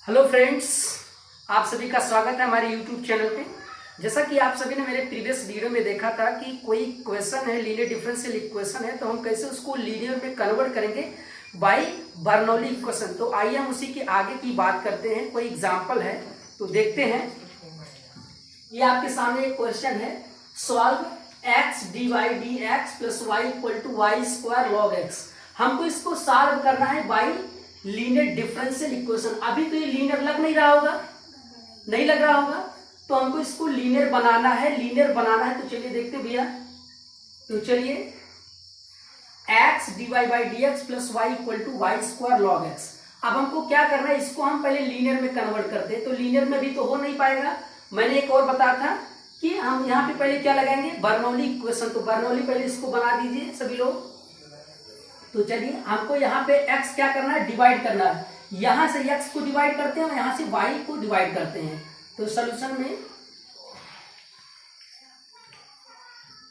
Hello friends, आप सभी का स्वागत है हमारे यूट्यूब चैनल पे। जैसा कि आप सभी ने मेरे प्रीवियस वीडियो में देखा था कि कोई क्वेश्चन है, लीनियर डिफरेंशियल इक्वेशन है, तो हम कैसे उसको लीनियर में कन्वर्ट करेंगे बाय बर्नौली इक्वेशन। तो आइए हम उसी के आगे की बात करते हैं। कोई एग्जाम्पल है तो देखते हैं। ये आपके सामने एक क्वेश्चन है, solve x dy dx plus y equal to y square log x. हमको इसको सॉल्व करना है बाई लीनियर डिफरेंशियल इक्वेशन। अभी तो ये लीनियर लग नहीं रहा होगा, नहीं लग रहा होगा, तो हमको इसको लीनियर बनाना है। लीनियर बनाना है तो चलिए देखते भैया। तो चलिए x dy by dx plus y equal to y square log x. अब हमको क्या करना है, इसको हम पहले लीनियर में कन्वर्ट करते हैं। तो लीनियर में भी तो हो नहीं पाएगा। मैंने एक और बताया था कि हम यहाँ पे पहले क्या लगाएंगे, बर्नौली इक्वेशन। तो बर्नौली पहले इसको बना दीजिए सभी लोग। तो चलिए हमको यहाँ पे x क्या करना है, डिवाइड करना है। यहां से x को डिवाइड करते हैं और यहां से y को डिवाइड करते हैं। तो सॉल्यूशन में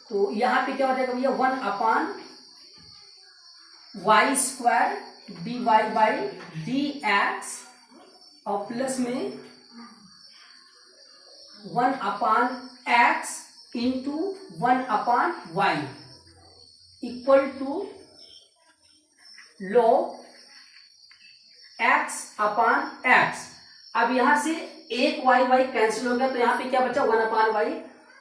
तो यहाँ पे क्या हो जाएगा भैया, 1 upon y square dy by dx और प्लस में 1 upon x into 1 upon y equal to log x upon x। अब यहां से एक y कैंसिल हो गया, तो यहां पे क्या बचा, 1 अपॉन y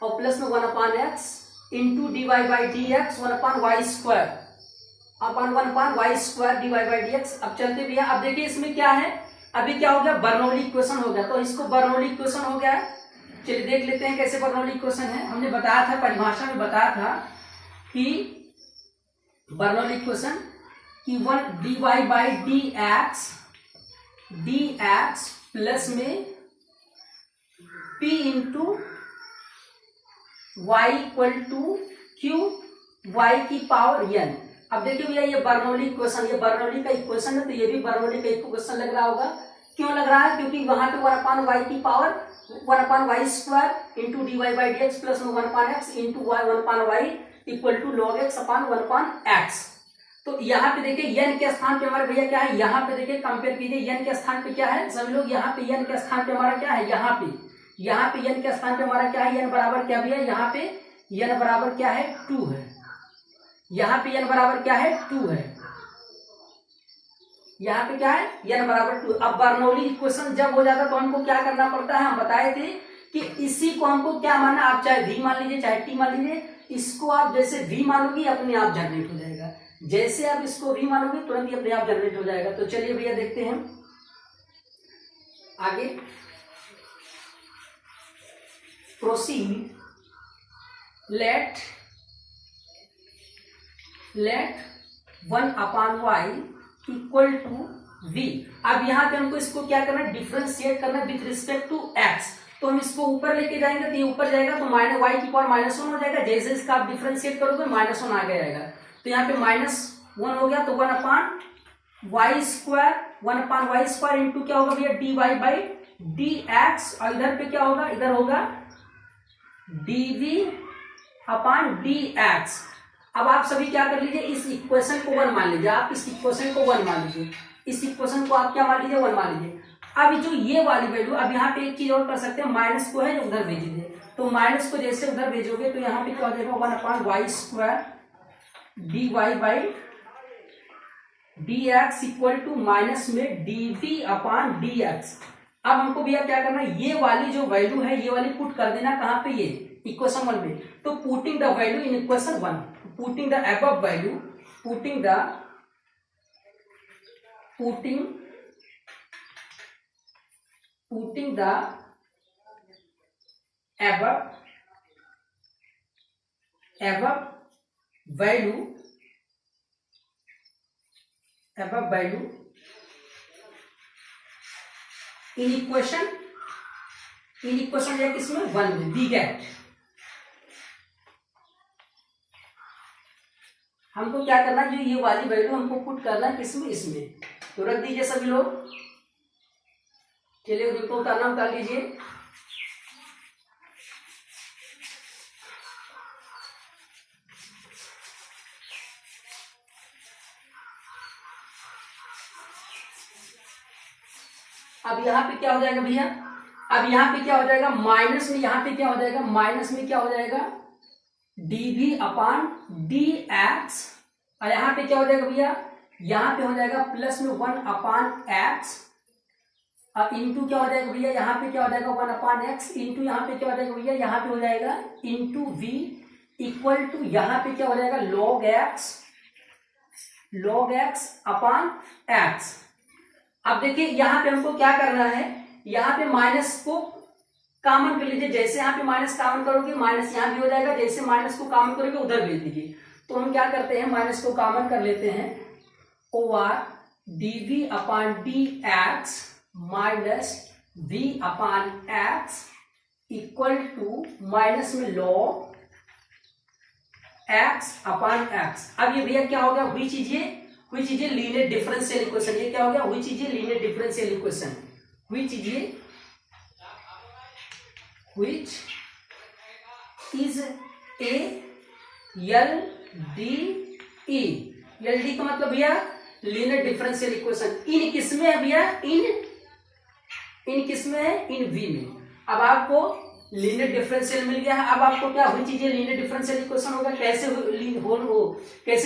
और प्लस में 1 upon x into dy by dx 1 upon y square upon 1 upon y square dy by dx। अब चलते भैया, अब देखिए इसमें क्या है, अभी क्या हो गया, बर्नौली इक्वेशन हो गया। तो इसको बर्नौली इक्वेशन हो गया है। चलिए देख लेते हैं कैसे बर्नौली इक्वेशन है। हमने बताया था, परिभाषा में बताया था कि बर्नौली इक्वेशन कि 1 dy बाई dx प्लस में p into y equal to q y की पावर n। अब देखिए भैया, ये बर्नौली इक्वेशन, ये बर्नौली का इक्वेशन है, तो ये भी बर्नौली का इक्वेशन लग रहा होगा। क्यों लग रहा है, क्योंकि वहां पे 1 अपॉन y की power 1 upon y square into dy by dx plus में 1 upon x into y 1 upon y equal to log x upon 1 upon x। तो यहाँ पे देखिए n के स्थान पे हमारे भैया क्या है, यहाँ पे देखिए कंपेयर कीजिए, n के स्थान पे क्या है सभी लोग, यहाँ पे n के स्थान पे हमारा क्या है, यहाँ पे n के स्थान पे हमारा क्या है, n बराबर क्या भैया, यहाँ पे n बराबर क्या है, 2 है। यहाँ पे n बराबर क्या है, 2 है। यहाँ पे क्या है, n बराबर 2। अब बर्नौली इक्वेशन जब हो जाता तो हमको क्या करना पड़ता है, हम बताए थे कि इसी को हमको क्या मानना, आप चाहे v मान लीजिए चाहे t मान लीजिए, इसको आप जैसे v मानोगे अपने आप जनरेट हो जाएगा। जैसे आप इसको v मानोगे तुरंत ही अपने आप जनरेट हो जाएगा। तो चलिए भैया देखते हैं आगे। Proceed, let 1 upon y equal to v। अब यहाँ पे हमको इसको क्या करना है, डिफरेंशिएट करना है विथ रिस्पेक्ट टू x। तो हम इसको ऊपर लेके जाएंगे तो ये ऊपर जाएगा तो माइनस y की पावर -1 हो जाएगा। जैसे इसका आप डिफरेंशिएट करोगे -1 आगे आएगा। तो यहाँ पे -1 हो गया, तो 1 अपॉन y स्क्वायर इंटू क्या होगा भैया, dy बाई dx और इधर पे क्या होगा, इधर होगा dv अपॉन dx। अब आप सभी क्या कर लीजिए, इस इक्वेशन को 1 मान लीजिए, आप इस इक्वेशन को 1 मान लीजिए, इस इक्वेशन को आप क्या मान लीजिए, 1 मान लीजिए। अब जो ये वाली वैल्यू, अब यहाँ पे एक चीज और कर सकते हैं, माइनस को है जो उधर भेज दीजिए। तो माइनस को जैसे उधर भेजोगे तो यहाँ पे क्या हो जाएगा, 1 upon y square dy by dx equal to minus में dv अपॉन dx। अब हमको भैया क्या करना है, ये वाली जो वैल्यू है ये वाली पुट कर देना कहाँ पे, ये इक्वेशन 1 में। तो putting the value in equation 1, putting the above value, putting the above value in equation या किसमें, 1 में दी गैट। हमको क्या करना है, जो ये वाली वैल्यू हमको पुट करना है किसमें, इसमें। तो रख दीजिए सभी लोग। चलिए उनको उतार लीजिए। अब यहाँ पे क्या हो जाएगा भैया, अब यहाँ पे क्या हो जाएगा, माइनस में यहाँ पे क्या हो जाएगा, माइनस में क्या हो जाएगा dv अपान dx, और यहाँ पे क्या हो जाएगा भैया, यहाँ पे हो जाएगा प्लस में 1 अपान एक्स, और इंटू क्या हो जाएगा भैया, यहाँ पे क्या हो जाएगा 1 अपान एक्स, इंटू यहाँ पे क्या हो जाएगा भैया, यहाँ पे हो जाएगा इंटू वी इक्वल टू यहाँ पे क्या हो जाएगा log x अपान एक्स। अब देखिए यहाँ पे हमको क्या करना है, यहाँ पे माइनस को कॉमन कर लीजिए, जैसे यहाँ पे माइनस कॉमन करोगे माइनस यहाँ भी हो जाएगा, जैसे माइनस को कॉमन करोगे उधर भेज दीजिए। तो हम क्या करते हैं, माइनस को कॉमन कर लेते हैं, over dv upon dx minus v upon x equal to minus में log x अपान x। अब ये भैया क्या हो गया, which is ये लीनियर डिफरेंशियल इक्वेशन, ये क्या हो गया, which is ये linear differential equation, which is a LDE का मतलब भैया लीनियर डिफरेंशियल इक्वेशन। इन किसमें है भैया, इन किसमें है, इन V में। अब आपको लीनियर डिफरेंशियल मिल गया है। अब आपको क्या हुई चीजें लीनियर डिफरेंशियल इक्वेशन होगा, कैसे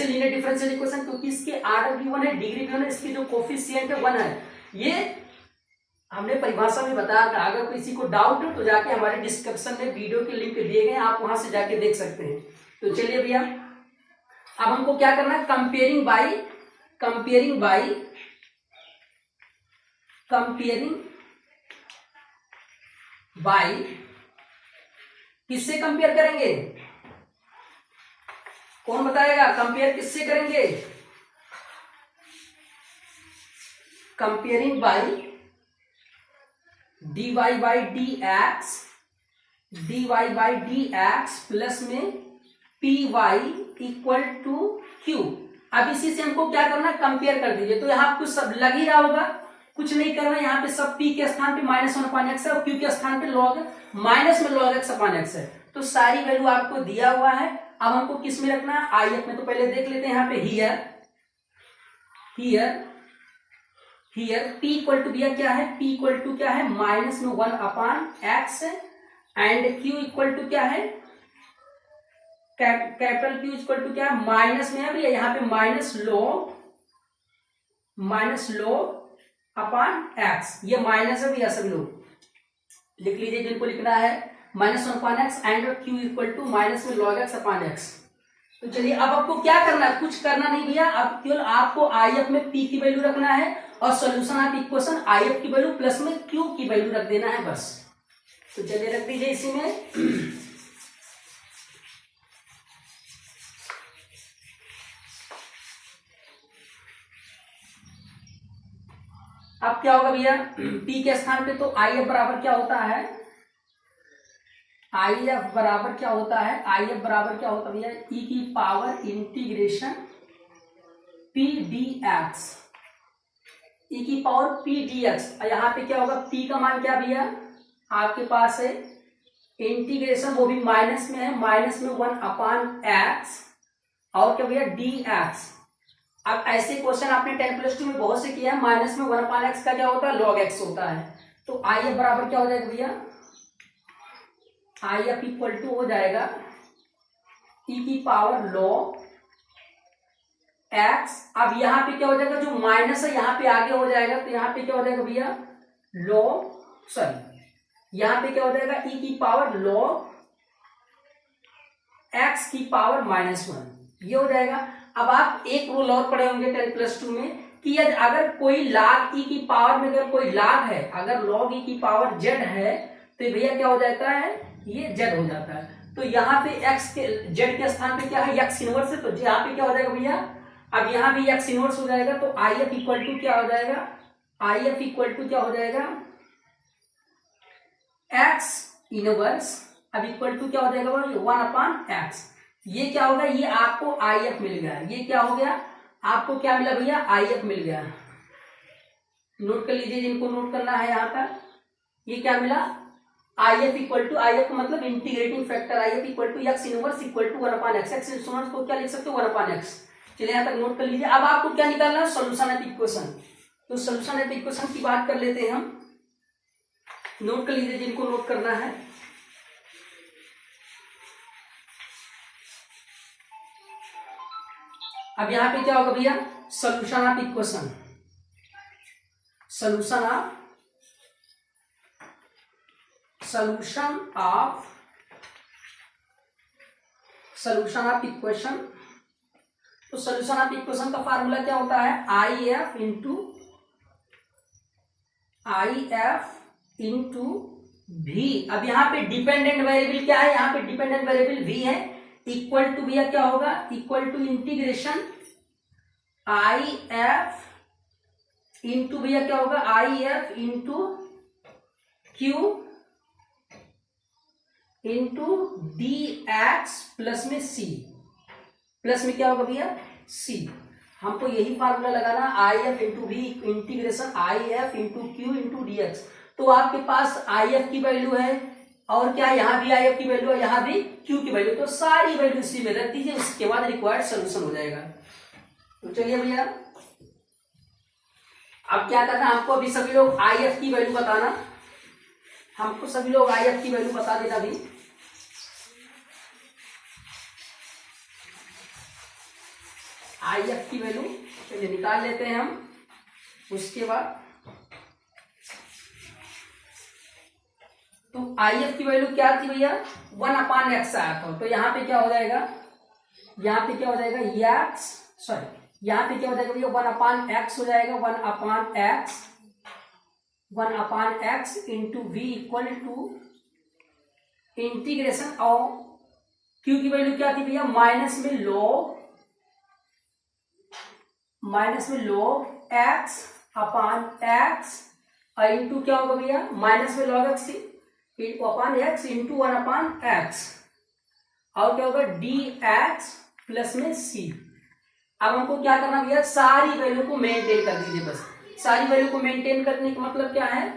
लीनियर डिफरेंशियल इक्वेशन, क्योंकि इसके आर्डर भी 1 है, डिग्री भी 1 है, इसकी जो कोफिशिएंट है 1 है। ये हमने परिभाषा में बताया था। अगर किसी को डाउट हो तो जाके हमारे डिस्क्रिप्शन में वीडियो के लिंक दिए गए हैं, आप वहां से जाके देख सकते हैं। तो चलिए भैया अब हमको क्या करना है, कंपेयरिंग बाई किससे कंपेयर करेंगे, कौन बताएगा, कंपेयर किससे करेंगे, comparing by dy by dx plus में py इक्वल टू q। अब इसी से हमको क्या करना है, कंपेयर कर दीजिए। तो यहाँ कुछ सब लग ही रहा होगा, कुछ नहीं करना, यहाँ पे सब p के स्थान पे -1 अपान x है और q के स्थान पे माइनस में log x अपान x है। तो सारी वैल्यू आपको दिया हुआ है। अब हमको किस में रखना है, आयत में। तो पहले देख लेते हैं यहाँ पे हियर p इक्वल टू भैया क्या है, p इक्वल टू क्या है माइनस में 1 upon x and q equal to क्या है, कैपिटल Q इक्वल टू क्या है माइनस में है भैया, यहाँ पे माइनस log अपान x, ये माइनस है भैया, सभी लोग लिख लीजिए जिनको लिखना है, -1 upon x and q equal to minus में log x अपान x। तो चलिए अब आपको क्या करना है, कुछ करना नहीं भैया, अब केवल आपको IF में p की वैल्यू रखना है और सॉल्यूशन ऑफ इक्वेशन IF की वैल्यू प्लस में q की वैल्यू रख देना है बस। तो चलिए रख दीजिए इसी में। अब क्या होगा भैया, p के स्थान पे तो IF बराबर क्या होता है, IF बराबर क्या होता है, IF बराबर क्या होता है भैया, e की power integration p dx, e की पावर p dx। यहाँ पे क्या होगा, p का मान क्या भैया आपके पास है इंटीग्रेशन, वो भी माइनस में है, माइनस में 1 अपान x और क्या भैया dx। अब ऐसे क्वेश्चन आपने 10+2 में बहुत से किया है, माइनस में 1 अपान x का क्या होता है log x होता है। तो IF बराबर क्या हो जाएगा भैया, IF इक्वल टू हो जाएगा e की पावर log x। अब यहाँ पे क्या हो जाएगा, जो माइनस है यहाँ पे आगे हो जाएगा, तो यहाँ पे क्या हो जाएगा भैया यहाँ पे क्या हो जाएगा e की पावर log x की पावर -1, ये हो जाएगा। अब आप एक रूल और पढ़े होंगे 10+2 में कि अगर कोई log e की पावर में अगर कोई log है, अगर log e की पावर z है तो भैया क्या हो जाता है, ये z हो जाता है। तो यहाँ पे x के z के स्थान पे क्या है x इनवर्स है, तो यहाँ पे क्या हो जाएगा भैया, अब यहाँ भी x इनवर्स हो जाएगा। तो IF इक्वल टू क्या हो जाएगा, IF इक्वल टू क्या हो जाएगा x इनवर्स, अब इक्वल टू क्या हो जाएगा 1 अपान x। ये क्या होगा, ये आपको IF मिल गया, ये क्या हो गया आपको क्या मिला भैया, IF मिल गया। नोट कर लीजिए जिनको नोट करना है यहाँ तक, ये क्या मिला IF इक्वल टू, IF का मतलब integrating factor, IF equal to x inverse equal to 1 upon x, x inverse को क्या लिख सकते हो 1 अपान x। चलिए यहाँ तक नोट कर लीजिए। अब आपको क्या निकालना है, सोल्यूशन ऑफ इक्वेशन। तो सोल्यूशन ऑफ इक्वेशन की बात कर लेते हैं हम। नोट कर लीजिए जिनको नोट करना है। अब यहां पे क्या होगा भैया, solution of equation, solution of equation. तो सोल्यूशन ऑफ इक्वेशन का फार्मूला क्या होता है, आई एफ इंटू वी। अब यहाँ पे डिपेंडेंट वेरिएबल क्या है, यहाँ पे डिपेंडेंट वेरिएबल वी है, इक्वल टू भैया क्या होगा, equal to integration I F into भैया क्या होगा, I F into q into d x plus में सी, प्लस में क्या होगा भैया सी। हमको यही फार्मूला लगाना, I F into v integration I F into q into d x. तो आपके पास आई एफ की वैल्यू है और क्या यहाँ भी आई एफ की वैल्यू है, यहाँ भी क्यू की वैल्यू, तो सारी वैल्यू इसी में रख दीजिए, उसके बाद रिक्वायर्ड सोल्यूशन हो जाएगा। तो चलिए भैया अब क्या करना है, हमको अभी सभी लोग आई एफ की वैल्यू बताना, हमको सभी लोग आई एफ की वैल्यू बता देना अभी। आई एफ की वैल्यू चलिए निकाल लेते हैं हम। उसके बाद तो आई एफ की वैल्यू क्या थी भैया, 1/x आया था, तो यहाँ पे क्या हो जाएगा, यहाँ पे क्या हो जाएगा एक्स, सॉरी यहाँ पे क्या हो जाएगा भैया 1/x हो जाएगा, 1/x into v equal to integration और क्यू की वैल्यू क्या थी भैया, माइनस में log x upon x into क्या होगा भैया, माइनस में log x upon x into 1/x और क्या होगा dx प्लस में c। अब हमको क्या करना भैया, सारी वैल्यू को मेंटेन कर दीजिए, बस सारी वैल्यू को मेंटेन करने का मतलब क्या है,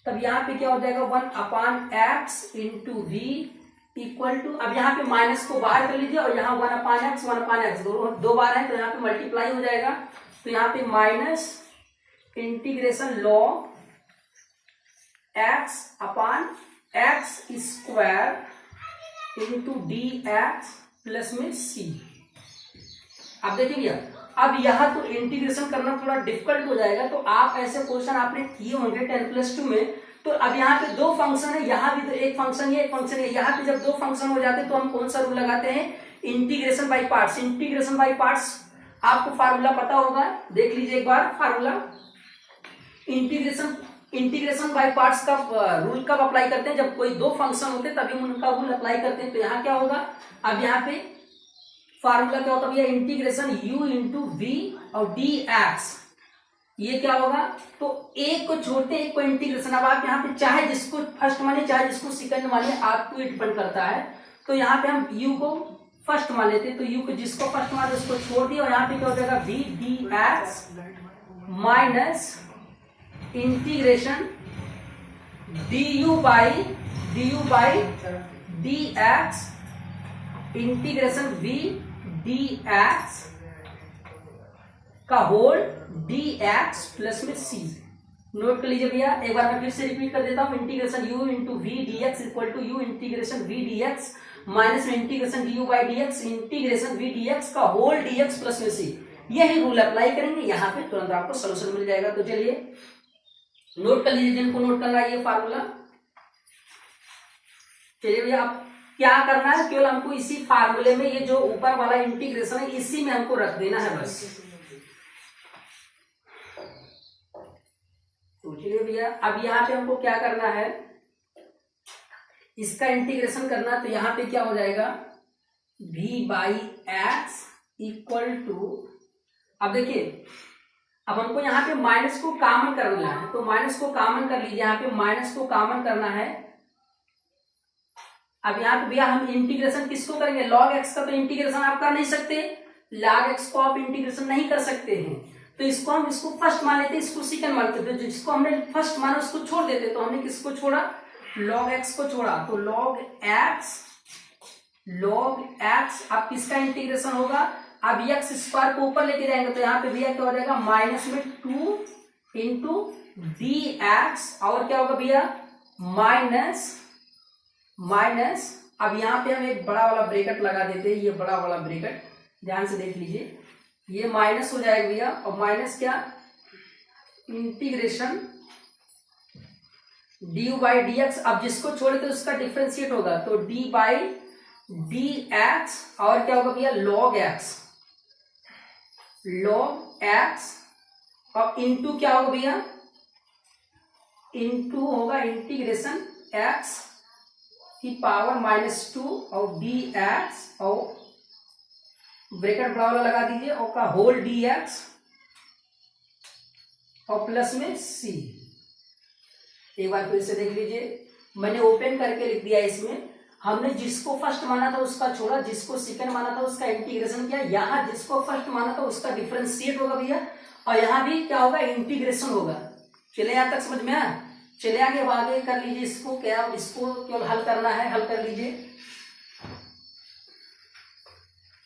तब यहाँ पे क्या हो जाएगा 1/x into v equal to, अब यहाँ पे माइनस को बाहर कर लीजिए और यहाँ 1/x दो बार है तो यहाँ पे मल्टीप्लाई हो जाएगा, तो यहाँ पे minus integration log x upon x square into d x plus में c। अब देखिए भैया अब यहाँ तो इंटीग्रेशन करना थोड़ा डिफिकल्ट हो जाएगा, तो आप ऐसे क्वेश्चन आपने किए होंगे 10+2 में। तो अब यहाँ पे दो फंक्शन है, यहाँ भी तो एक फंक्शन है, एक फंक्शन है, यहाँ पे जब दो फंक्शन हो जाते हैं तो हम कौन सा रूल लगाते हैं, integration by parts. Integration by parts आपको फार्मूला पता होगा, देख लीजिए एक बार फार्मूला। इंटीग्रेशन बाय पार्ट्स का रूल कब अप्लाई करते हैं, जब कोई दो फंक्शन होते हैं तभी उनका रूल अप्लाई करते हैं। तो यहाँ क्या होगा, अब यहाँ पे फार्मूला क्या होता है भैया, इंटीग्रेशन u इंटू वी और डी एक्स, ये क्या होगा, तो एक को छोड़ते एक को इंटीग्रेशन। अब आप यहाँ पे चाहे जिसको फर्स्ट माने चाहे जिसको सेकंड माने, आपको डिपेंड करता है। तो यहाँ पे हम u को फर्स्ट मान लेते हैं, तो u को जिसको फर्स्ट माने उसको छोड़ दिया और यहाँ पे क्या हो जाएगा v d x minus integration du by d x integration v d x का होल डी एक्स प्लस में c। नोट कर लीजिए भैया, एक बार मैं फिर से रिपीट कर देता हूं, integration u into v d x equal to u integration v d x minus में integration du by d x integration v d x का होल डी एक्स प्लस में c। यही रूल अप्लाई करेंगे, यहाँ पे तुरंत आपको सोल्यूशन मिल जाएगा। तो चलिए नोट कर लीजिए जिनको नोट करना है ये फार्मूला। चलिए भैया आप क्या करना है, केवल हमको इसी फार्मूले में ये जो ऊपर वाला इंटीग्रेशन है इसी में हमको रख देना है बस। तो चलिए भैया अब यहाँ पे हमको क्या करना है, इसका इंटीग्रेशन करना, तो यहाँ पे क्या हो जाएगा v by x equal to, अब देखिए अब हमको यहाँ पे माइनस को कॉमन करना है, तो माइनस को कॉमन कर लीजिए, यहाँ पे माइनस को कॉमन करना है। अब यहाँ पे भैया हम इंटीग्रेशन किसको करेंगे, log x का तो इंटीग्रेशन आप कर नहीं सकते, log x को आप इंटीग्रेशन नहीं कर सकते हैं, तो इसको हम इसको फर्स्ट मान लेते, इसको सेकंड मान लेते, तो जिसको हमने फर्स्ट माना उसको छोड़ देते। तो हमने किसको छोड़ा, log x को छोड़ा, तो log x अब किसका इंटीग्रेशन होगा, अब x स्क्वायर को ऊपर लेके जाएंगे, तो यहाँ पे भैया क्या हो जाएगा माइनस में 2 इंटू डी एक्स, और क्या होगा भैया माइनस अब यहाँ पे हम एक बड़ा वाला ब्रैकेट लगा देते हैं, ये बड़ा वाला ब्रैकेट ध्यान से देख लीजिए, ये माइनस हो जाएगा भैया, और माइनस क्या integration D by d x, अब जिसको छोड़े तो उसका डिफ्रेंशिएट होगा, तो डी बाई डी एक्स, और क्या होगा भैया लॉग एक्स, और इंटू क्या होगा भैया इंटू होगा इंटीग्रेशन एक्स की पावर -2 और डी एक्स, और ब्रैकेट बड़ा वाला लगा दीजिए, और का होल डी एक्स और प्लस में सी। एक बार फिर से देख लीजिए, मैंने ओपन करके लिख दिया, इसमें हमने जिसको फर्स्ट माना था उसका छोड़ा, जिसको सेकंड माना था उसका इंटीग्रेशन किया, यहाँ जिसको फर्स्ट माना था उसका डिफरेंशिएट होगा भैया, और यहाँ भी क्या होगा इंटीग्रेशन होगा। चले यहाँ तक समझ में आया? चले आगे, अब आगे कर लीजिए इसको, क्या इसको केवल हल करना है, हल कर लीजिए।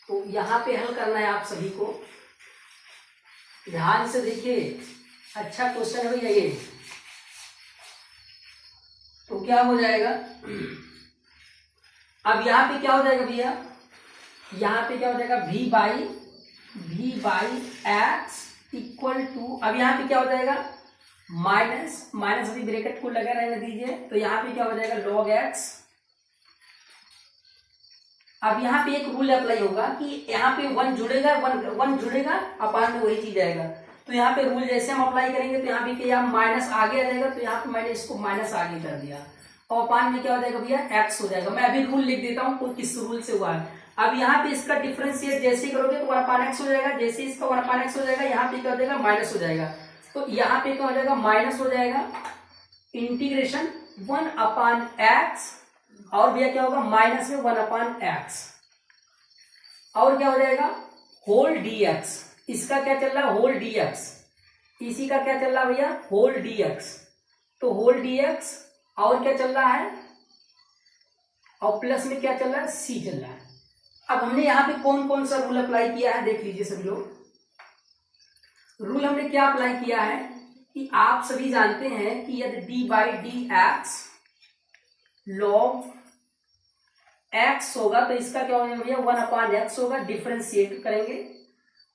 तो यहाँ पे हल करना है आप सभी को, ध्यान से देखिए, अच्छा क्वेश्चन है भैया ये। तो क्या हो जाएगा, अब यहाँ पे क्या हो जाएगा भैया, यहाँ पे क्या हो जाएगा v by x equal to, अब यहाँ पे क्या हो जाएगा माइनस अभी ब्रैकेट को लगा रहने दीजिए, तो यहाँ पे क्या हो जाएगा log x। अब यहाँ पे एक रूल अप्लाई होगा कि यहाँ पे वन जुड़ेगा अपान में वही चीज आएगा, तो यहाँ पे रूल जैसे हम अप्लाई करेंगे, तो यहाँ पे क्या माइनस आगे आ जाएगा, तो यहाँ पे मैंने इसको माइनस आगे कर दिया, और अपान में क्या हो जाएगा भैया x हो जाएगा। मैं अभी रूल लिख देता हूँ किस रूल से हुआ है। अब यहाँ पे इसका डिफरेंशिएट जैसे ही करोगे तो 1/x हो जाएगा, जैसे इसका 1/x हो जाएगा, यहाँ पे क्या हो जाएगा माइनस हो जाएगा, तो यहाँ पे क्या हो जाएगा माइनस हो जाएगा इंटीग्रेशन 1/x, और भैया क्या होगा माइनस में 1/x, और क्या हो जाएगा होल dx, इसका क्या चल रहा है होल dx, इसी का क्या चल रहा है भैया होल dx, तो होल dx, और क्या चल रहा है, और प्लस में क्या चल रहा है c चल रहा है। अब हमने यहाँ पे कौन कौन सा रूल अप्लाई किया है देख लीजिए सभी लोग। रूल हमने क्या अप्लाई किया है कि आप सभी जानते हैं कि यदि D by d x log x होगा तो इसका क्या होगा भैया 1/x होगा, डिफरेंशिएट करेंगे।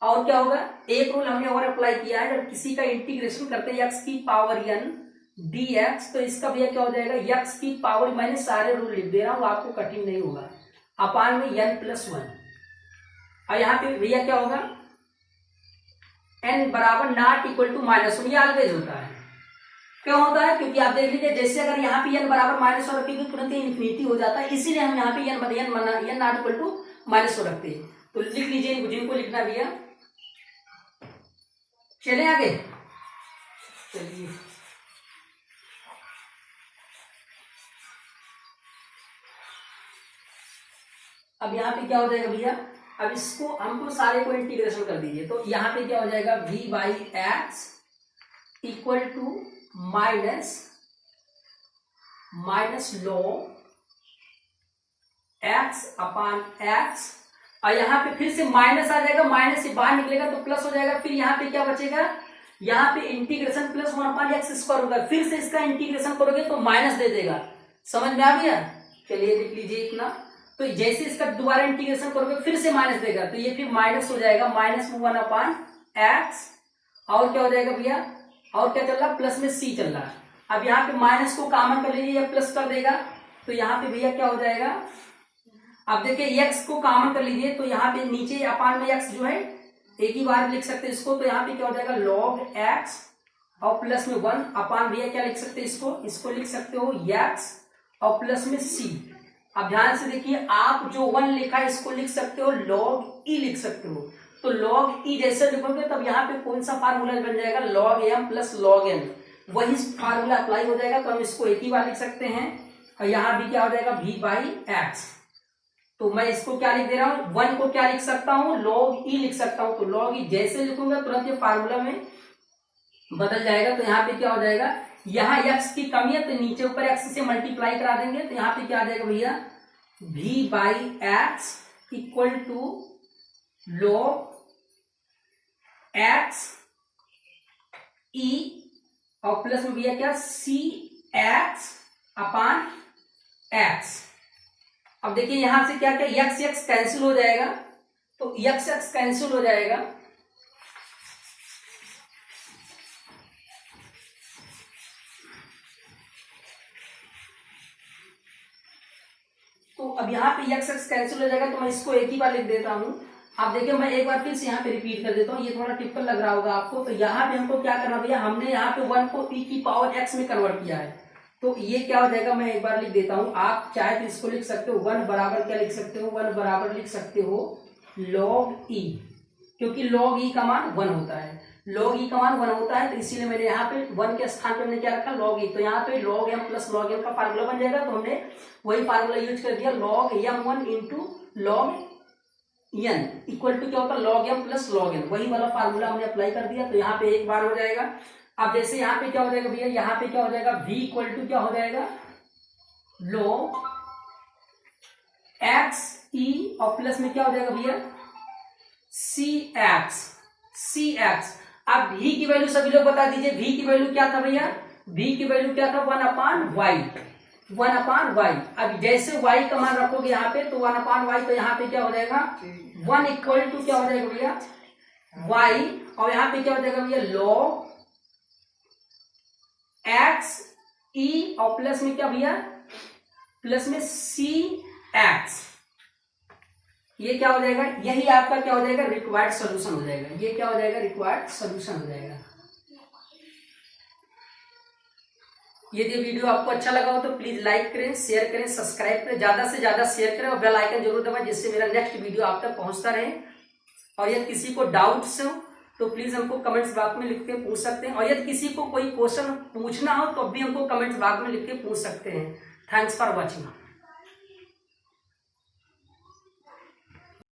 और क्या होगा, एक रूल हमने और अप्लाई किया है, जब किसी का इंटीग्रेशन करते हैं x की पावर n dx, तो इसका भैया क्या हो जाएगा x की पावर, मैंने सारे रूल लिख दे रहा हूं, आपको कठिन नहीं होगा, अपान में n+1, और यहाँ पे भैया क्या होगा n बराबर नॉट इक्वल टू -1, ये ऑलवेज होता है। क्यों होता है, क्योंकि आप देख लीजिए जैसे अगर यहाँ पे n बराबर -1 रखेंगे तुरंत ही इन्फिनिटी हो जाता है, इसीलिए हम यहाँ पे n नॉट इक्वल टू -1 रखते हैं। तो लिख लीजिए जिनको लिखना भैया। चले आगे, चलिए अब यहाँ पे क्या हो जाएगा भैया, अब इसको हमको सारे को इंटीग्रेशन कर दीजिए, तो यहाँ पे क्या हो जाएगा v by x equal to minus log x upon x, और यहाँ पे फिर से माइनस आ जाएगा, माइनस से बाहर निकलेगा तो प्लस हो जाएगा, फिर यहाँ पे क्या बचेगा, यहाँ पे इंटीग्रेशन प्लस 1/x² होगा, फिर से इसका इंटीग्रेशन करोगे तो माइनस दे देगा। समझ में आ गया? चलिए देख लीजिए इतना, तो जैसे इसका दोबारा इंटीग्रेशन करोगे फिर से माइनस देगा, तो ये फिर माइनस हो जाएगा -1/x, और क्या हो जाएगा भैया, और क्या चल रहा है प्लस में c चल रहा है। अब यहाँ पे माइनस को कॉमन कर लीजिए या प्लस कर देगा, तो यहाँ पे भैया क्या हो जाएगा, अब देखिए x को कॉमन कर लीजिए, तो यहाँ पे नीचे अपान में x जो है एक ही बार लिख सकते हैं इसको, तो यहाँ पे क्या हो जाएगा log x और प्लस में 1 अपान भैया क्या लिख सकते हैं इसको लिख सकते हो x और प्लस में c। अब ध्यान से देखिए, आप जो 1 लिखा है इसको लिख सकते हो log e लिख सकते हो, तो log e जैसे लिखोगे तब यहाँ पे कौन सा फार्मूला बन जाएगा log m plus log n, वही फार्मूला अप्लाई हो जाएगा, तो हम इसको एक ही बार लिख सकते हैं। और यहाँ भी क्या हो जाएगा v बाई एक्स, तो मैं इसको क्या लिख दे रहा हूँ 1 को क्या लिख सकता हूँ log e लिख सकता हूँ, तो log e जैसे लिखूंगा तुरंत ये फार्मूला में बदल जाएगा। तो यहाँ पे क्या हो जाएगा, यहाँ x की कमी है तो नीचे ऊपर x से मल्टीप्लाई करा देंगे, तो यहाँ पे क्या आ जाएगा भैया v by x equal to log x e और प्लस में भैया क्या सी एक्स अपान एक्स। अब देखिए यहां से क्या क्या यक्स यक्स कैंसिल हो जाएगा, तो यक्स यक्स कैंसिल हो जाएगा, तो अब यहाँ पे यक्स यक्स कैंसिल हो जाएगा, तो मैं इसको एक ही बार लिख देता हूँ। आप देखिए मैं एक बार फिर से यहाँ पे रिपीट कर देता हूँ, ये थोड़ा टिपिकल लग रहा होगा आपको। तो यहाँ पे हमको क्या करना भैया, हमने यहाँ पे 1 को e की पावर x में कन्वर्ट किया है, तो ये क्या हो जाएगा, मैं एक बार लिख देता हूँ। आप चाहे तो इसको लिख सकते हो 1 बराबर क्या लिख सकते हो, 1 बराबर लिख सकते हो log e, क्योंकि log e का मान 1 होता है, log e का मान 1 होता है, तो इसीलिए मैंने यहाँ पे 1 के स्थान पे हमने क्या रखा log e। तो यहाँ पे log m plus log m का फार्मूला बन जाएगा, तो हमने वही फार्मूला यूज कर दिया, log m1 into log n equal to क्या होता है log m plus log n, वही वाला फार्मूला हमने अप्लाई कर दिया। तो यहाँ पे एक बार हो जाएगा। अब जैसे यहाँ पे क्या हो जाएगा भैया, यहाँ पे क्या हो जाएगा v इक्वल टू क्या हो जाएगा log x e और प्लस में क्या हो जाएगा भैया cx। अब v की वैल्यू सभी लोग बता दीजिए, v की वैल्यू क्या था भैया, v की वैल्यू क्या था 1 अपान वाई। अब जैसे y का मान रखोगे यहाँ पे तो 1 अपान वाई, तो यहाँ पे क्या हो जाएगा 1 इक्वल टू क्या हो जाएगा भैया y, और यहाँ पे क्या हो जाएगा भैया log x e और प्लस में क्या भैया प्लस में cx। ये क्या हो जाएगा, यही आपका क्या हो जाएगा रिक्वायर्ड सॉल्यूशन हो जाएगा, ये क्या हो जाएगा रिक्वायर्ड सॉल्यूशन हो जाएगा। यदि वीडियो आपको अच्छा लगा हो तो प्लीज लाइक करें, शेयर करें, सब्सक्राइब करें, ज्यादा से ज्यादा शेयर करें और बेल आइकन जरूर दबाएं, जिससे मेरा नेक्स्ट वीडियो आप तक पहुंचता रहे। और यदि किसी को डाउट्स हो तो प्लीज हमको कमेंट्स बॉक्स में लिख के पूछ सकते हैं, और यदि किसी को कोई क्वेश्चन पूछना हो तो भी हमको कमेंट्स बॉक्स में लिख के पूछ सकते हैं। Thanks for watching.